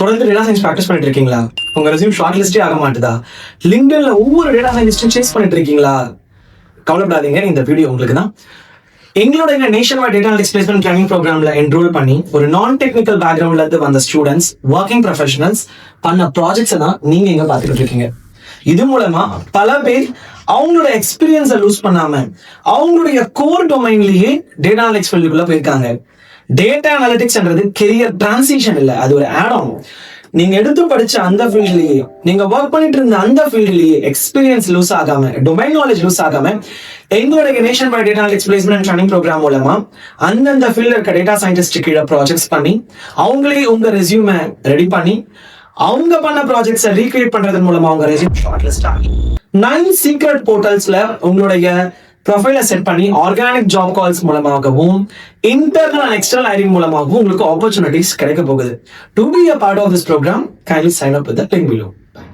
தொடர்ந்து data science practice பண்ணிட்டு இருக்கீங்களா? உங்க ரெஸ்யூம் ஷார்ட் லிஸ்டே ஆக மாட்டுதா? லிங்க்டின்ல ஒவ்வொரு டேட்டா சயின்டிஸ்டும் சேஸ் பண்ணிட்டு இருக்கீங்களா? கவலைப்படாதீங்க, இந்த வீடியோ உங்களுக்கு தான். எங்களோட nationwide data analytics placement training ப்ரோக்ராம்ல என்ரோல் பண்ணி ஒரு நான் டெக்னிக்கல் பேக்ரவுண்ட்ல இருந்து வந்த ஸ்டூடெண்ட்ஸ், ஒர்க்கிங் ப்ரொஃபஷனல்ஸ் பண்ண ப்ராஜெக்ட்ஸ் தான் நீங்க இங்க பாத்துக்கிட்டு இருக்கீங்க. இது மூலமா பல பேர் அவங்களோட எக்ஸ்பீரியன்ஸை லூஸ் பண்ணாம அவங்களுடைய கோர் டொமைன்லயே டேட்டா அனலிட்டிக்ஸ் ஃபீல்டுக்குள்ள போயிருக்காங்க. டேட்டா அனலிட்டிக்ஸ்ன்றது கெரியர் டிரான்சிஷன் இல்ல, அது ஒரு ஆட் ஆன். நீங்க எடுத்து படிச்ச அந்த ஃபீல்ட்லயே, நீங்க ஒர்க் பண்ணிட்டு இருந்த அந்த ஃபீல்ட்லயே எக்ஸ்பீரியன்ஸ் லூஸ் ஆகாம, டொமைன் நாலேஜ் லூஸ் ஆகாம, எங்களுடைய nationwide data analytics placement training programme மூலமா அந்தந்த ஃபீல்ட்ல இருக்க டேட்டா சயின்டிஸ்ட் கீழே ப்ராஜெக்ட்ஸ் பண்ணி அவங்களே உங்க ரெஸ்யூமை ரெடி பண்ணி அவங்க பண்ண ப்ராஜெக்ட்ஸை ரீக்ரியேட் பண்றது மூலமா அவங்க ரெஸ்யூம் ஷார்ட் லிஸ்ட் ஆகி 9 சீக்ரெட் போர்ட்டல்ஸ்ல உங்களுடைய ப்ரொஃபைலை செட் பண்ணி ஆர்கானிக் ஜாப் கால்ஸ் மூலமாகவும் இன்டர்னல் அண்ட் எக்ஸ்டர்னல் ஹைரிங் மூலமாகவும் உங்களுக்கு ஆப்பர்ச்சுனிட்டிஸ் கிடைக்க போகுது. To be a part of this program, kindly sign up with the link below. Bye.